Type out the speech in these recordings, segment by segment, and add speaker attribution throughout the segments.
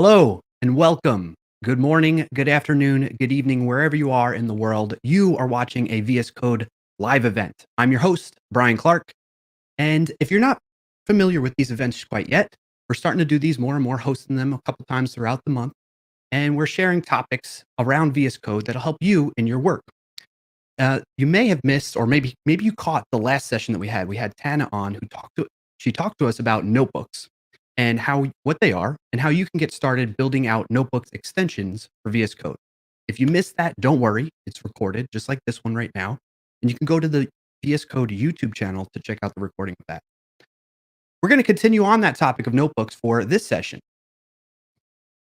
Speaker 1: Hello and welcome. Good morning, good afternoon, good evening, wherever you are in the world. You are watching a VS Code live event. I'm your host, Brian Clark. And if you're not familiar with these events quite yet, we're starting to do these more and more, hosting them a couple times throughout the month. And we're sharing topics around VS Code that'll help you in your work. You may have missed, or maybe you caught the last session that we had. We had Tana on she talked to us about notebooks and what they are and how you can get started building out notebooks extensions for VS Code. If you missed that, don't worry. It's recorded just like this one right now. And you can go to the VS Code YouTube channel to check out the recording of that. We're going to continue on that topic of notebooks for this session.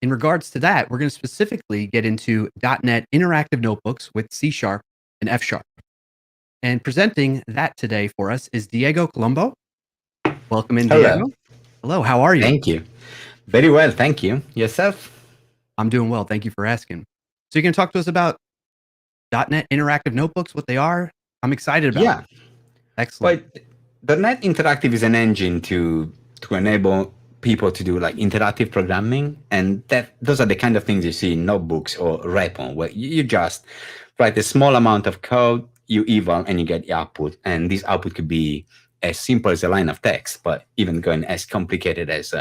Speaker 1: In regards to that, we're going to specifically get into .NET interactive notebooks with C# and F#. And presenting that today for us is Diego Colombo. Welcome in,
Speaker 2: Hello.
Speaker 1: Diego. Hello, how are you?
Speaker 2: Thank you. Very well, thank you. Yourself?
Speaker 1: I'm doing well, thank you for asking. So you're going to talk to us about .NET interactive notebooks, what they are? I'm excited about it. Excellent.
Speaker 2: But .NET Interactive is an engine to enable people to do like interactive programming, and those are the kind of things you see in notebooks or repo, where you just write a small amount of code, you eval, and you get the output. And this output could be as simple as a line of text, but even going as complicated as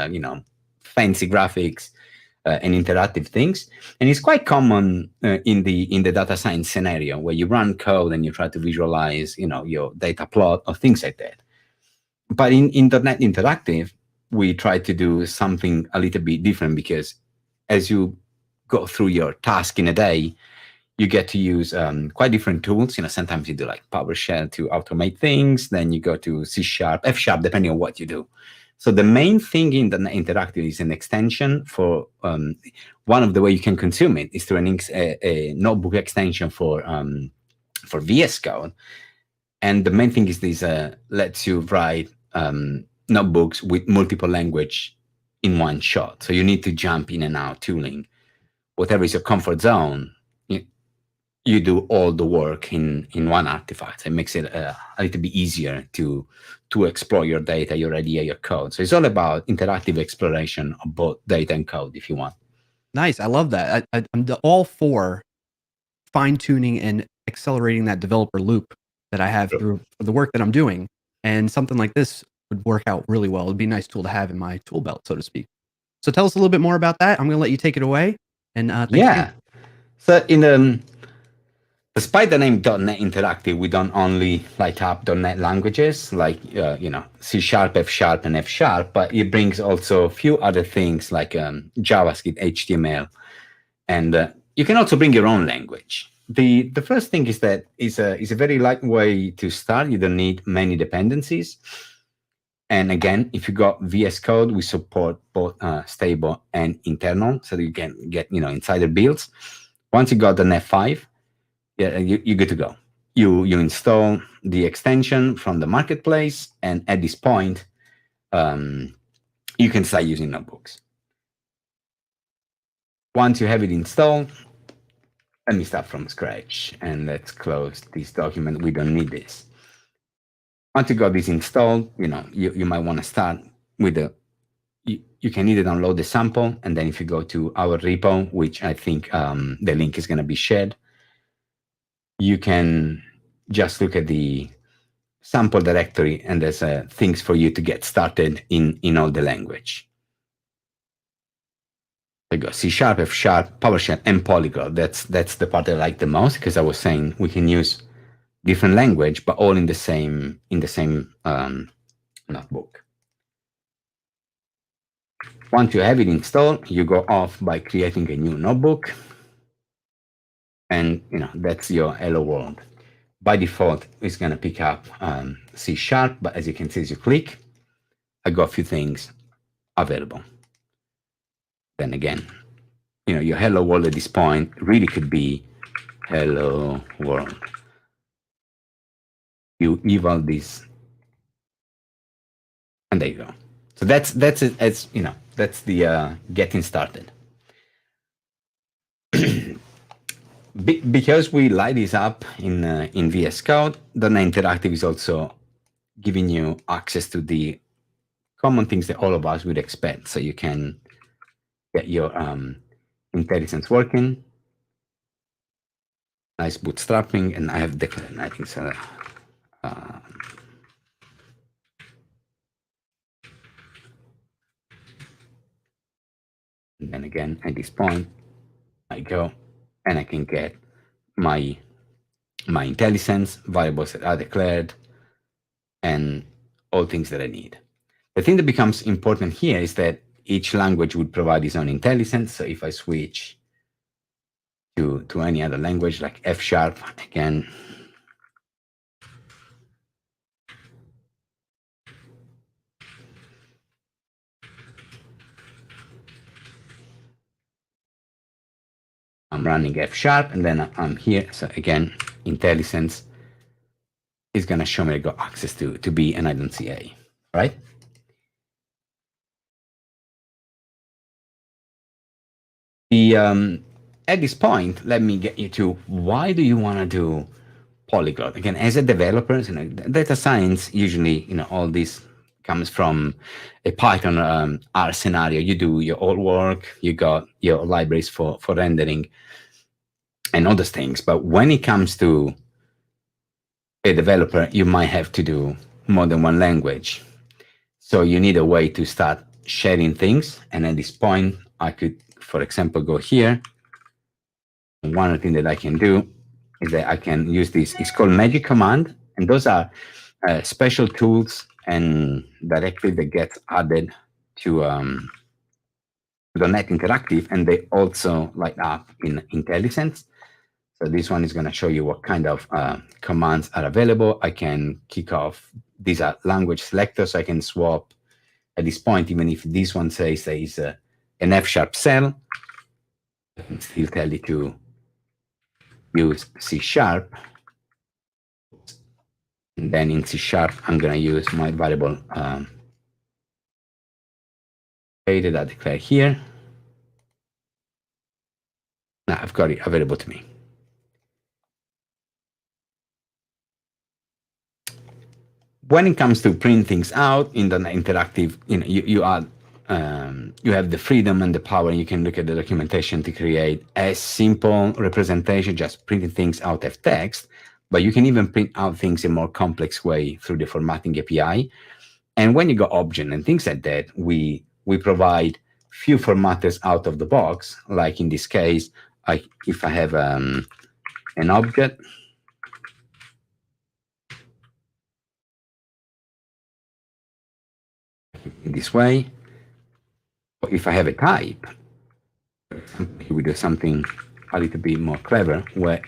Speaker 2: fancy graphics and interactive things. And it's quite common in the data science scenario where you run code and you try to visualize your data plot or things like that. But in .NET Interactive, we try to do something a little bit different, because as you go through your task in a day, you get to use quite different tools. Sometimes you do like PowerShell to automate things. Then you go to C#, F#, depending on what you do. So the main thing in the Interactive is an extension for one of the way you can consume it is through a notebook extension for VS Code. And the main thing is this lets you write notebooks with multiple language in one shot. So you need to jump in and out tooling. Whatever is your comfort zone, you do all the work in one artifact. It makes it a little bit easier to explore your data, your idea, your code. So it's all about interactive exploration of both data and code, if you want.
Speaker 1: Nice. I love that. I'm all for fine-tuning and accelerating that developer loop that I have through the work that I'm doing. And something like this would work out really well. It'd be a nice tool to have in my tool belt, so to speak. So tell us a little bit more about that. I'm going to let you take it away. And
Speaker 2: yeah. So despite the name .NET Interactive, we don't only light up .NET languages like C#, F#, and F#, but it brings also a few other things like JavaScript, HTML, and you can also bring your own language. The first thing is that it's a very light way to start. You don't need many dependencies. And again, if you got VS Code, we support both stable and internal, so that you can get insider builds. Once you got the .NET 5, you're good to go. You install the extension from the marketplace, and at this point, you can start using notebooks. Once you have it installed, let me start from scratch, and let's close this document. We don't need this. Once you got this installed, you might want to start with you can either download the sample, and then if you go to our repo, which I think the link is going to be shared, you can just look at the sample directory, and there's things for you to get started in all the language. There you go, C#, F#, PowerShell, and Polyglot. That's the part I like the most, because I was saying we can use different language, but all in the same notebook. Once you have it installed, you go off by creating a new notebook, and that's your hello world. By default, it's going to pick up C#, but as you can see, as you click, I got a few things available. Then again, your hello world at this point really could be hello world. You eval this, and there you go. So that's it. As that's the getting started. Because we light this up in VS Code, .NET Interactive is also giving you access to the common things that all of us would expect. So you can get your intelligence working. Nice bootstrapping, and I have declared, I think so. And then again, at this point, I go and I can get my intelligence, variables that are declared, and all things that I need. The thing that becomes important here is that each language would provide its own intelligence. So if I switch to any other language like F#, again, I'm running F# and then I'm here. So again, intelligence is going to show me I got access to B and I don't see A, right? At this point, let me get you to why do you want to do Polyglot? Again, as a developer, data science, usually, all this comes from a Python R scenario. You do your old work, you got your libraries for rendering and other things. But when it comes to a developer, you might have to do more than one language. So you need a way to start sharing things. And at this point, I could, for example, go here. And one thing that I can do is that I can use this. It's called Magic Command. And those are special tools and directly that get added to the .NET Interactive. And they also light up in IntelliSense. So this one is going to show you what kind of commands are available. I can kick off. These are language selectors. So I can swap at this point, even if this one says there is an F# cell, I can still tell it to use C#. And then in C#, I'm going to use my variable that I declare here. Now I've got it available to me. When it comes to print things out in the interactive, you have the freedom and the power. You can look at the documentation to create a simple representation, just printing things out as text, but you can even print out things in a more complex way through the formatting API. And when you got object and things like that, we provide few formatters out of the box. Like in this case, if I have an object, in this way, or if I have a type, we do something a little bit more clever, where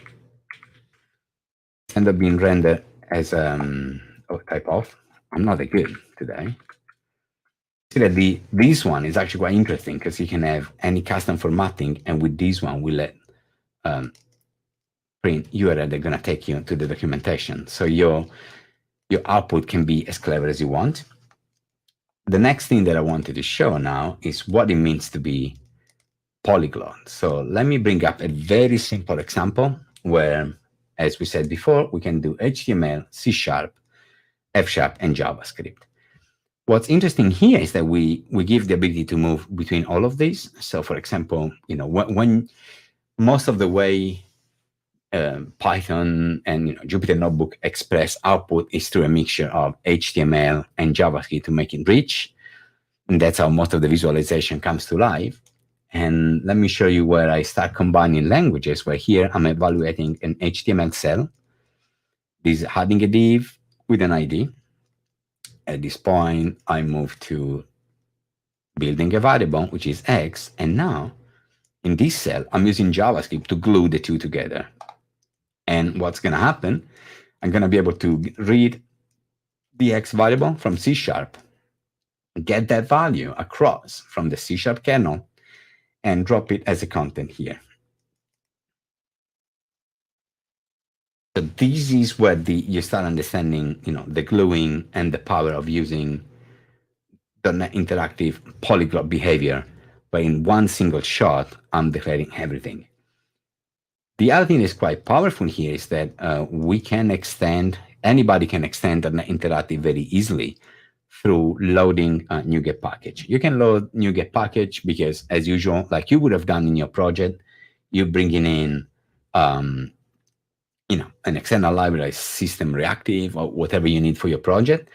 Speaker 2: it ends up being rendered as type of. I'm not that good today. See that this one is actually quite interesting because you can have any custom formatting, and with this one, we let print URL that's going to take you to the documentation. So your output can be as clever as you want. The next thing that I wanted to show now is what it means to be polyglot. So let me bring up a very simple example where, as we said before, we can do HTML, C#, F#, and JavaScript. What's interesting here is that we give the ability to move between all of these. So, for example, when most of the way Python and Jupyter Notebook Express output is through a mixture of HTML and JavaScript to make it rich, and that's how most of the visualization comes to life. And let me show you where I start combining languages, where here I'm evaluating an HTML cell. This is adding a div with an ID. At this point, I move to building a variable, which is X. And now, in this cell, I'm using JavaScript to glue the two together. And what's going to happen, I'm going to be able to read the X variable from C#, get that value across from the C# kernel, and drop it as a content here. So this is where you start understanding, the gluing and the power of using the interactive polyglot behavior, but in one single shot, I'm declaring everything. The other thing that's quite powerful here is that anybody can extend the interactive very easily through loading a NuGet package. You can load NuGet package because, as usual, like you would have done in your project, you're bringing in an external library, system reactive, or whatever you need for your project.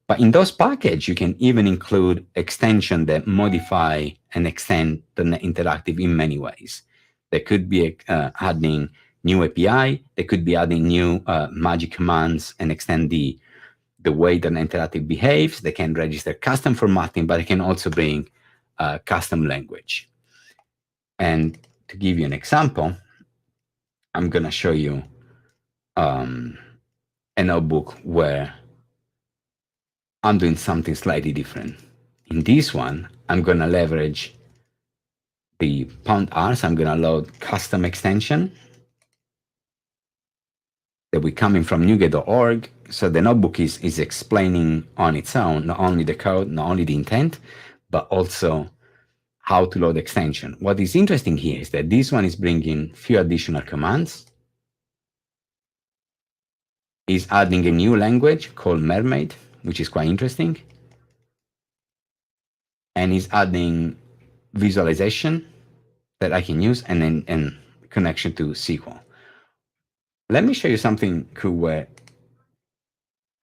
Speaker 2: But in those packages, you can even include extension that modify and extend the net interactive in many ways. They could be adding new API. They could be adding new magic commands and extend the way that interactive behaves. They can register custom formatting, but they can also bring custom language. And to give you an example, I'm going to show you a notebook where I'm doing something slightly different. In this one, I'm going to leverage the #R, so I'm going to load custom extension that we're coming from NuGet.org. So the notebook is explaining on its own, not only the code, not only the intent, but also how to load extension. What is interesting here is that this one is bringing few additional commands. Is adding a new language called Mermaid, which is quite interesting. And is adding visualization that I can use and connection to SQL. Let me show you something cool where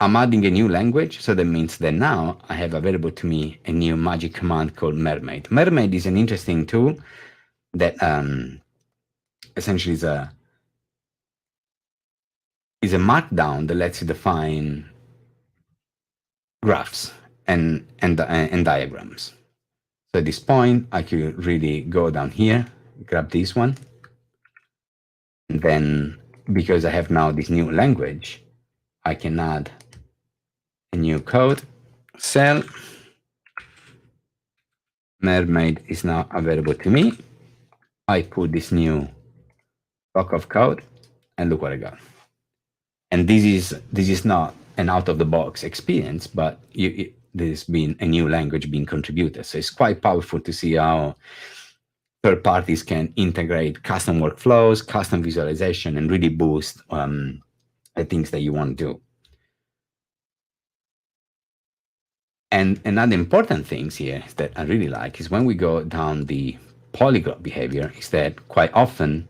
Speaker 2: I'm adding a new language. So that means that now I have available to me a new magic command called Mermaid. Mermaid is an interesting tool that essentially is a markdown that lets you define graphs and diagrams. So at this point, I could really go down here, grab this one, and then because I have now this new language, I can add a new code cell. Mermaid is now available to me. I put this new block of code, and look what I got. And this is not an out-of-the-box experience, but there's been a new language being contributed. So it's quite powerful to see how third parties can integrate custom workflows, custom visualization, and really boost the things that you want to do. And another important thing here that I really like is when we go down the polyglot behavior, is that quite often,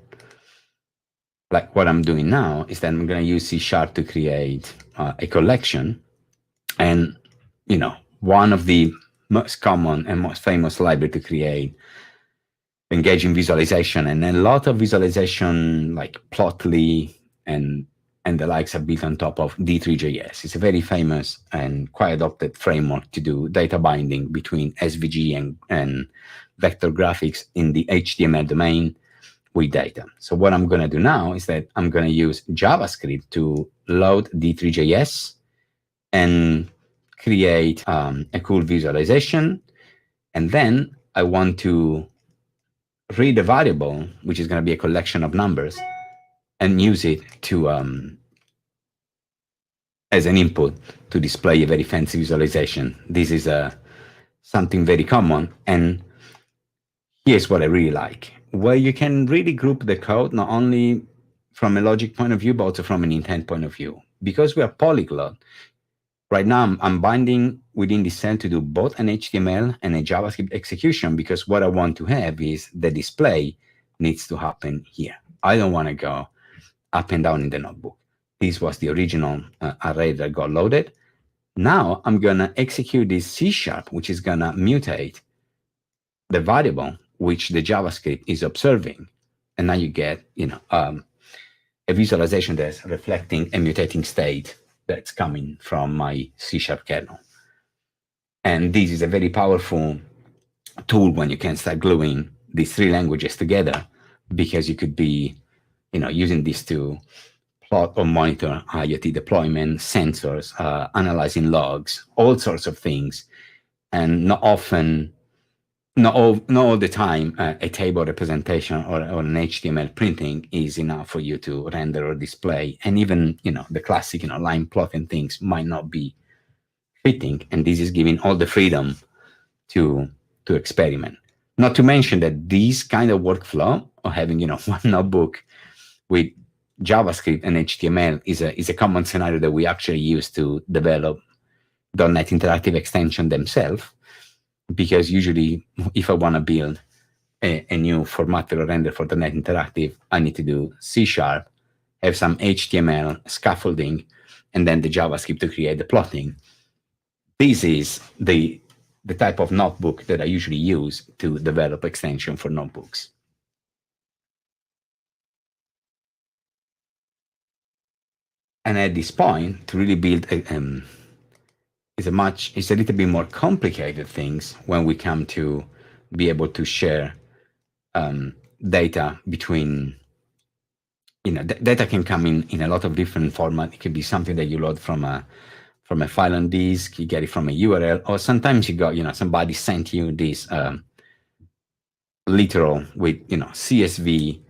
Speaker 2: like what I'm doing now, is that I'm going to use C# to create a collection. And, one of the most common and most famous library to create engaging visualization, and a lot of visualization like Plotly and the likes are built on top of D3.js. It's a very famous and quite adopted framework to do data binding between SVG and vector graphics in the HTML domain with data. So what I'm going to do now is that I'm going to use JavaScript to load D3.js and create a cool visualization. And then I want to read a variable, which is going to be a collection of numbers, and use it to as an input to display a very fancy visualization. This is something very common. And here's what I really like, where you can really group the code, not only from a logic point of view, but also from an intent point of view. Because we are polyglot, right now I'm binding within this cell to do both an HTML and a JavaScript execution, because what I want to have is the display needs to happen here. I don't want to go up and down in the notebook. This was the original array that got loaded. Now I'm going to execute this C#, which is going to mutate the variable which the JavaScript is observing. And now you get, a visualization that's reflecting a mutating state that's coming from my C# kernel. And this is a very powerful tool when you can start gluing these three languages together, because you could be, using this to plot or monitor IoT deployment, sensors, analyzing logs, all sorts of things. And not all the time, a table representation or an HTML printing is enough for you to render or display. And even, the classic, line plotting things might not be fitting. And this is giving all the freedom to experiment. Not to mention that this kind of workflow of having, one notebook with JavaScript and HTML is a common scenario that we actually use to develop .NET Interactive extension themselves, because usually if I want to build a new formatter or render for .NET Interactive, I need to do C#, have some HTML scaffolding, and then the JavaScript to create the plotting. This is the type of notebook that I usually use to develop extension for notebooks. And at this point, to really build it's a little bit more complicated things when we come to be able to share data between, data can come in a lot of different formats. It could be something that you load from a file on disk, you get it from a URL, or sometimes you got, somebody sent you this literal with, CSV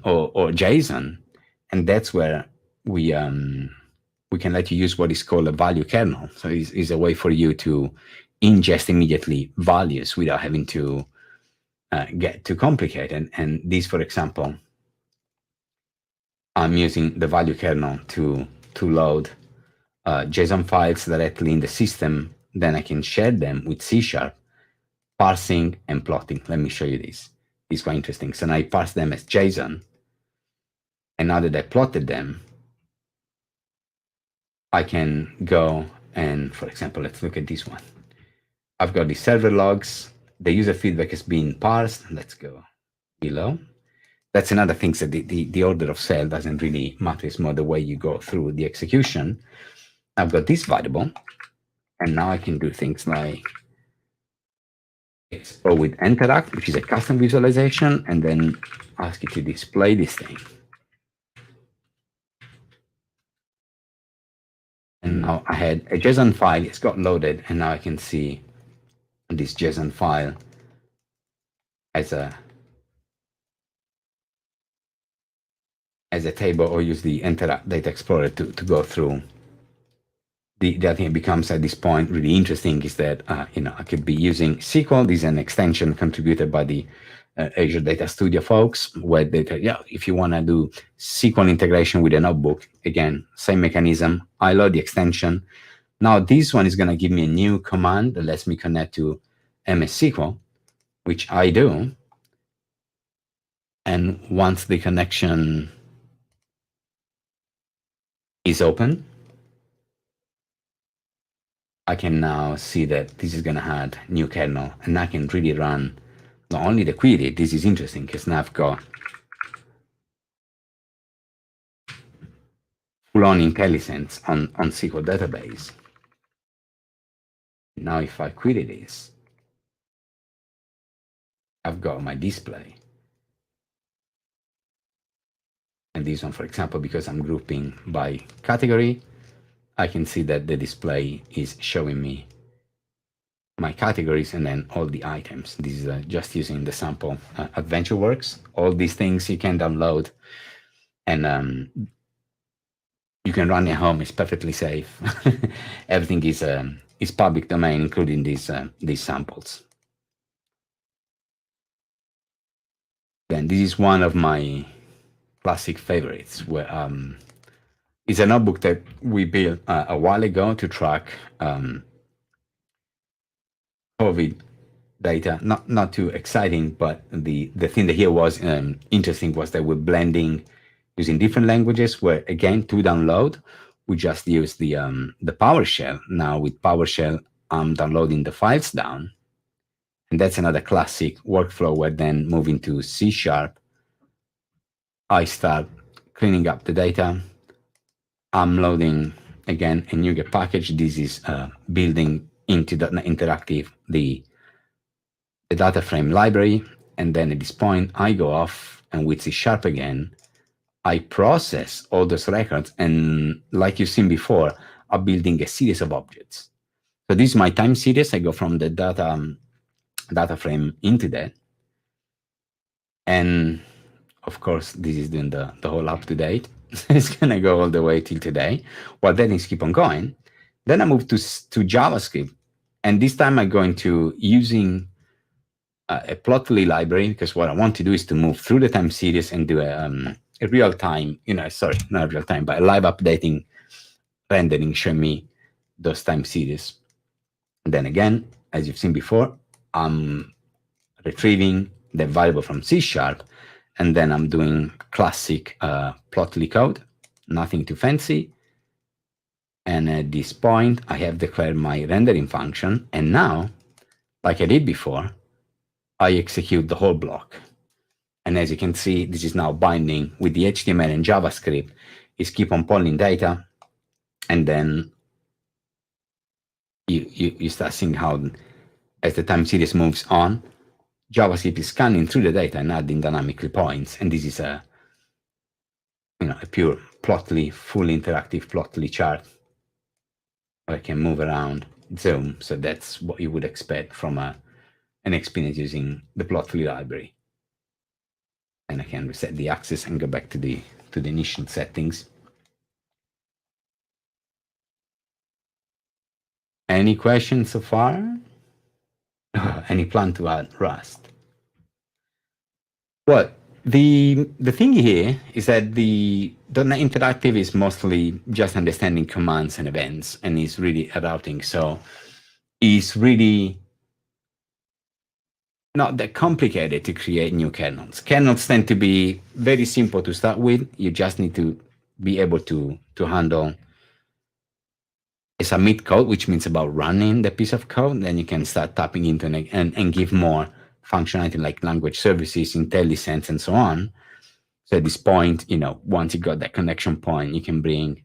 Speaker 2: or JSON, and that's where we can let you use what is called a value kernel. So it's a way for you to ingest immediately values without having to get too complicated. And this, for example, I'm using the value kernel to load JSON files directly in the system. Then I can share them with C#, parsing and plotting. Let me show you this. It's quite interesting. So now I parse them as JSON. And now that I plotted them, I can go and, for example, let's look at this one. I've got the server logs. The user feedback has been parsed. Let's go below. That's another thing, that the order of cell doesn't really matter. It's more the way you go through the execution. I've got this variable, and now I can do things like explore with interact, which is a custom visualization, and then ask it to display this thing. And now I had a JSON file, it's got loaded, and now I can see this JSON file as a table, or use the Interact Data Explorer to go through. The other thing that becomes at this point really interesting is that I could be using SQL. This is an extension contributed by the Azure Data Studio folks, where if you want to do SQL integration with a notebook, again, same mechanism. I load the extension. Now this one is going to give me a new command that lets me connect to MS SQL, which I do. And once the connection is open, I can now see that this is going to add new kernel, and I can really run not only the query. This is interesting because now I've got full-on intelligence on SQL database. Now if I query this, I've got my display. And this one, for example, because I'm grouping by category, I can see that the display is showing me my categories and then all the items. This is just using the sample AdventureWorks. All these things you can download, and you can run at home. It's perfectly safe. Everything is public domain, including these samples. Then this is one of my classic favorites, where it's a notebook that we built a while ago to track COVID data. Not too exciting, but the thing that here was interesting was that we're blending using different languages, where again, to download, we just use the PowerShell. Now with PowerShell, I'm downloading the files down. And that's another classic workflow, where then moving to C#, I start cleaning up the data. I'm loading, again, a NuGet package. This is building into .NET Interactive the data frame library. And then at this point, I go off, and with C# again, I process all those records. And like you've seen before, I'm building a series of objects. So this is my time series. I go from the data frame into that. And of course, this is doing the whole up to date. It's going to go all the way till today. Well, then it's keep on going. Then I move to JavaScript. And this time I go into using a plotly library, because what I want to do is to move through the time series and do a real time, sorry, not real time, but a live updating rendering, show me those time series. And then again, as you've seen before, I'm retrieving the variable from C#, and then I'm doing classic Plotly code, nothing too fancy. And at this point, I have declared my rendering function. And now, like I did before, I execute the whole block. And as you can see, this is now binding with the HTML and JavaScript. Is keep on pulling data, and then you start seeing how, as the time series moves on, JavaScript is scanning through the data and adding dynamically points. And this is a pure Plotly, full interactive Plotly chart. I can move around, zoom. So that's what you would expect from an experience using the Plotly library. And I can reset the axis and go back to the initial settings. Any questions so far? Any plan to add Rust? Well, the thing here is that the .NET Interactive is mostly just understanding commands and events, and is really a routing. So it's really not that complicated to create new kernels. Kernels tend to be very simple to start with. You just need to be able to handle a submit code, which means about running the piece of code. Then you can start tapping into it and give more functionality like language services, IntelliSense, and so on. So at this point, once you got that connection point, you can bring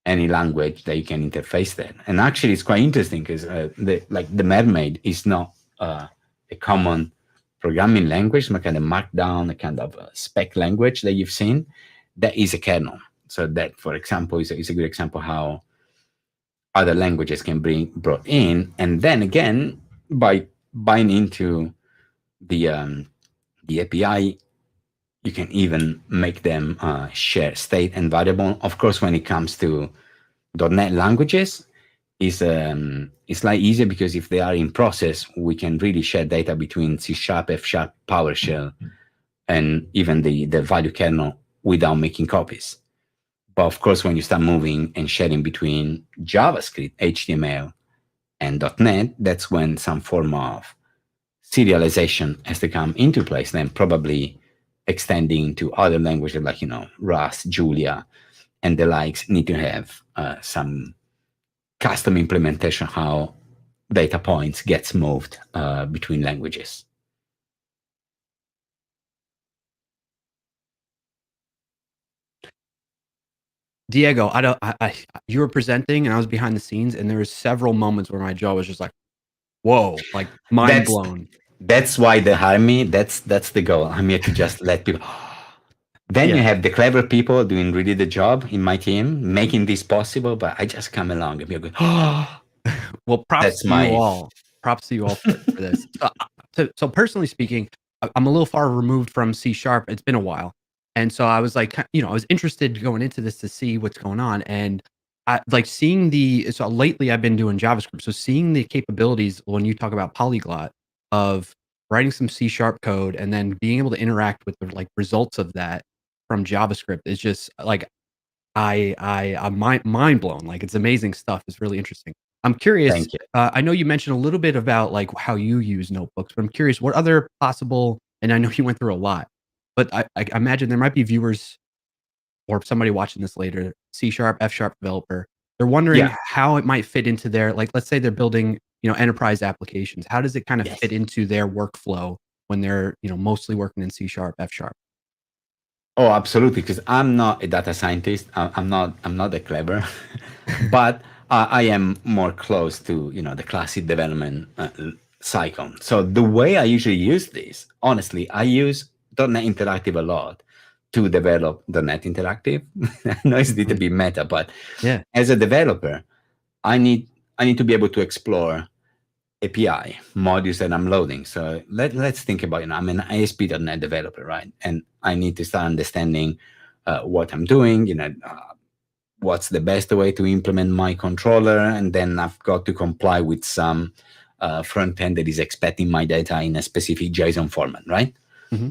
Speaker 2: any language that you can interface that. And actually, it's quite interesting because the Mermaid is not a common programming language, but kind of Markdown, a kind of spec language that you've seen. That is a kernel. So that, for example, is a good example how other languages can be brought in. And then again, by binding into the API, you can even make them share state and variable. Of course, when it comes to .NET languages, it's slightly easier because if they are in process, we can really share data between C#, F#, PowerShell, and even the value kernel without making copies. But of course, when you start moving and sharing between JavaScript, HTML, and .NET, that's when some form of serialization has to come into place, then probably extending to other languages like, Rust, Julia, and the likes need to have some custom implementation how data points gets moved between languages.
Speaker 1: Diego, you were presenting and I was behind the scenes, and there were several moments where my jaw was just like, whoa, like mind blown.
Speaker 2: That's why they hire me. That's the goal. I'm here to just let people. Then you have the clever people doing really the job in my team, making this possible, but I just come along and be like,
Speaker 1: well, props to you all. Props to you all for this. So personally speaking, I'm a little far removed from C#. It's been a while. And so I was like, I was interested going into this to see what's going on. And so lately I've been doing JavaScript. So seeing the capabilities when you talk about Polyglot of writing some C# code and then being able to interact with the results of that from JavaScript is just like, I'm mind blown. Like, it's amazing stuff. It's really interesting. I'm curious.
Speaker 2: Thank you.
Speaker 1: I know you mentioned a little bit about how you use notebooks, but I'm curious what other possible, and I know you went through a lot, but I imagine there might be viewers or somebody watching this later, C#, F# developer. They're wondering how it might fit into their, let's say they're building, enterprise applications. How does it kind of fit into their workflow when they're, mostly working in C#, F#?
Speaker 2: Oh, absolutely. Because I'm not a data scientist. I'm not that clever, but I am more close to the classic development cycle. So the way I usually use this, honestly, I use .NET Interactive a lot to develop .NET Interactive. I know it's a little bit meta, but as a developer, I need to be able to explore API modules that I'm loading. So let's think about, I'm an ASP.NET developer, right? And I need to start understanding what I'm doing, what's the best way to implement my controller. And then I've got to comply with some front end that is expecting my data in a specific JSON format, right?
Speaker 1: Mm-hmm.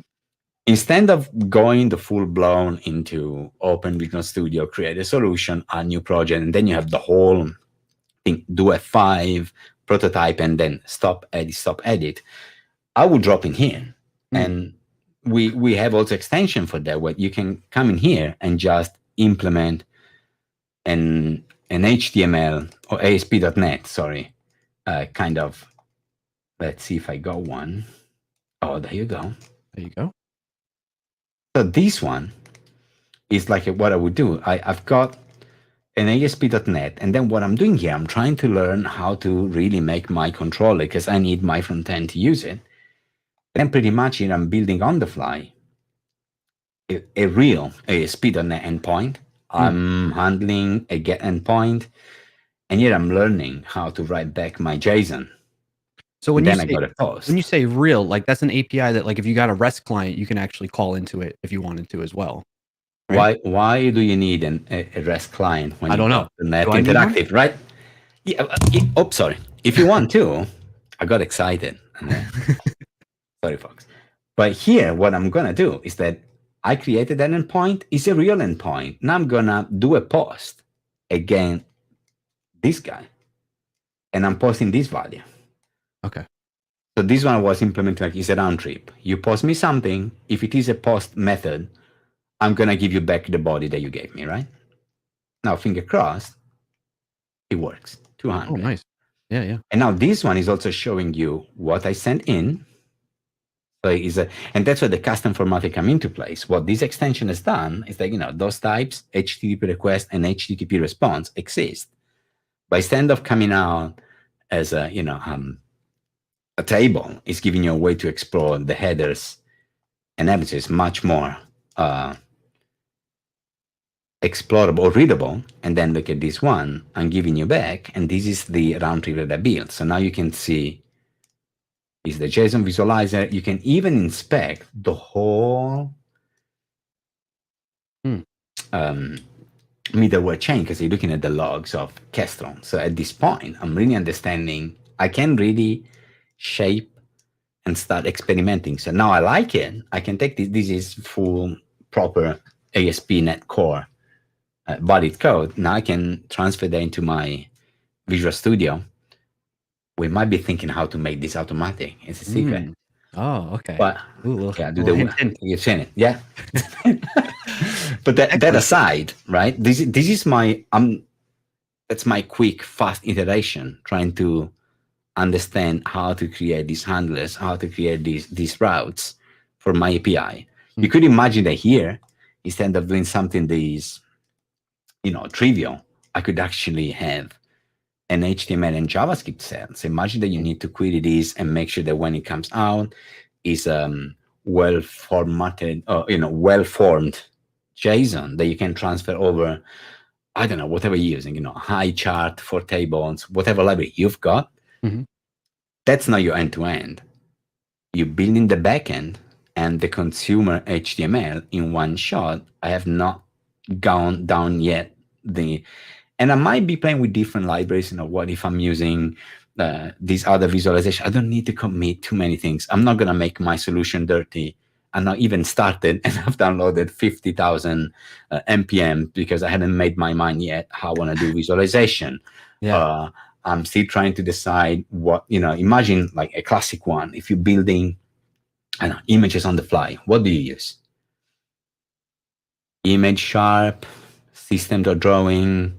Speaker 2: Instead of going the full blown into Open Visual Studio, create a solution, a new project, and then you have the whole do F5, prototype, and then stop edit, I would drop in here. And we have also extension for that, where you can come in here and just implement an HTML or ASP.NET, sorry, kind of. Let's see if I got one. Oh, there you go.
Speaker 1: There you go.
Speaker 2: So this one is like what I would do. I've got an ASP.NET, and then what I'm doing here, I'm trying to learn how to really make my controller, because I need my front end to use it. And pretty much here, I'm building on the fly a real ASP.NET endpoint. I'm handling a get endpoint, and yet I'm learning how to write back my JSON.
Speaker 1: So when
Speaker 2: I got a post.
Speaker 1: When you say real, like that's an API that, like, if you got a REST client, you can actually call into it if you wanted to as well. Right?
Speaker 2: Why do you need a REST client when
Speaker 1: I don't know.
Speaker 2: Net Interactive, right? Yeah. Sorry. If you want to, I got excited. Sorry, folks. But here, what I'm gonna do is that I created an endpoint. It's a real endpoint. Now I'm gonna do a post again. This guy, and I'm posting this value.
Speaker 1: Okay.
Speaker 2: So this one was implemented like it's a round trip. You post me something. If it is a post method, I'm gonna give you back the body that you gave me, right? Now, finger crossed, it works. 200.
Speaker 1: Oh, nice. Yeah, yeah.
Speaker 2: And now this one is also showing you what I sent in. So and that's where the custom formatting come into place. What this extension has done is that, those types, HTTP request and HTTP response, exist. But instead of coming out as a table, it's giving you a way to explore the headers and everything. It's much more explorable or readable. And then look at this one I'm giving you back, and this is the round trip that I built. So now you can see is the JSON visualizer. You can even inspect the whole middleware chain, because you're looking at the logs of Kestron. So at this point, I'm really understanding I can really shape and start experimenting. So now I like it. I can take this. This is full proper ASP.NET Core bodied code. Now I can transfer that into my Visual Studio. We might be thinking how to make this automatic. It's a secret.
Speaker 1: Oh, okay.
Speaker 2: But
Speaker 1: yeah,
Speaker 2: you've seen it, yeah. But that aside, right? This is my that's my quick, fast iteration, trying to understand how to create these handlers, how to create these routes for my API. You could imagine that here, instead of doing something that is, trivial, I could actually have an HTML and JavaScript cell. So imagine that you need to query this and make sure that when it comes out is well formatted, well-formed JSON that you can transfer over, I don't know, whatever you're using, high chart for tables, whatever library you've got. That's not your end-to-end. You build in the backend and the consumer HTML in one shot. I have not gone down yet and I might be playing with different libraries. What if I'm using these other visualization? I don't need to commit too many things. I'm not going to make my solution dirty. I'm not even started, and I've downloaded 50,000 NPM because I hadn't made my mind yet how I want to do visualization. Yeah. I'm still trying to decide what, imagine like a classic one. If you're building images on the fly, what do you use? Image Sharp, System.drawing.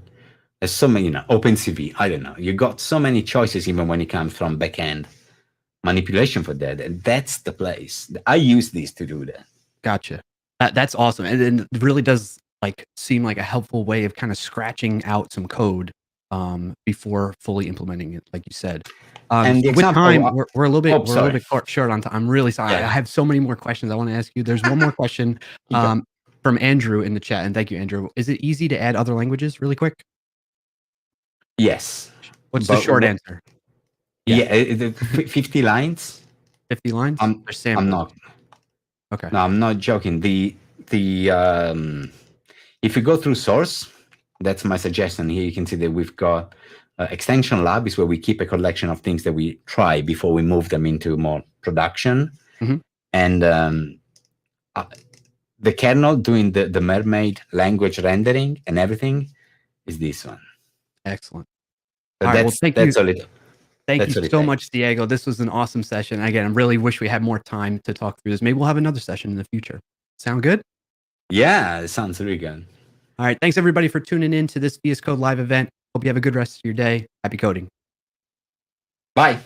Speaker 2: There's so many, OpenCV, I don't know. You got so many choices even when it comes from backend manipulation for that. And that's the place. I use these to do that.
Speaker 1: Gotcha. That's awesome. And it really does seem like a helpful way of kind of scratching out some code before fully implementing it, like you said. And with time, we're a little bit short on time. I'm really sorry. Yeah. I have so many more questions I want to ask you. There's one more question from Andrew in the chat, and thank you, Andrew. Is it easy to add other languages really quick?
Speaker 2: Yes.
Speaker 1: What's the short answer?
Speaker 2: Yeah, 50 lines.
Speaker 1: 50 lines?
Speaker 2: I'm not.
Speaker 1: Okay.
Speaker 2: No, I'm not joking. If you go through source, that's my suggestion. Here you can see that we've got extension lab is where we keep a collection of things that we try before we move them into more production. And the kernel doing the mermaid language rendering and everything is this one.
Speaker 1: Excellent.
Speaker 2: So
Speaker 1: All right. Well, thank you.
Speaker 2: that's all it.
Speaker 1: Thank you
Speaker 2: That's all it
Speaker 1: so
Speaker 2: takes.
Speaker 1: much, Diego. This was an awesome session. Again, I really wish we had more time to talk through this. Maybe we'll have another session in the future. Sound good?
Speaker 2: Yeah, it sounds really good.
Speaker 1: All right. Thanks everybody for tuning in to this VS Code live event. Hope you have a good rest of your day. Happy coding.
Speaker 2: Bye.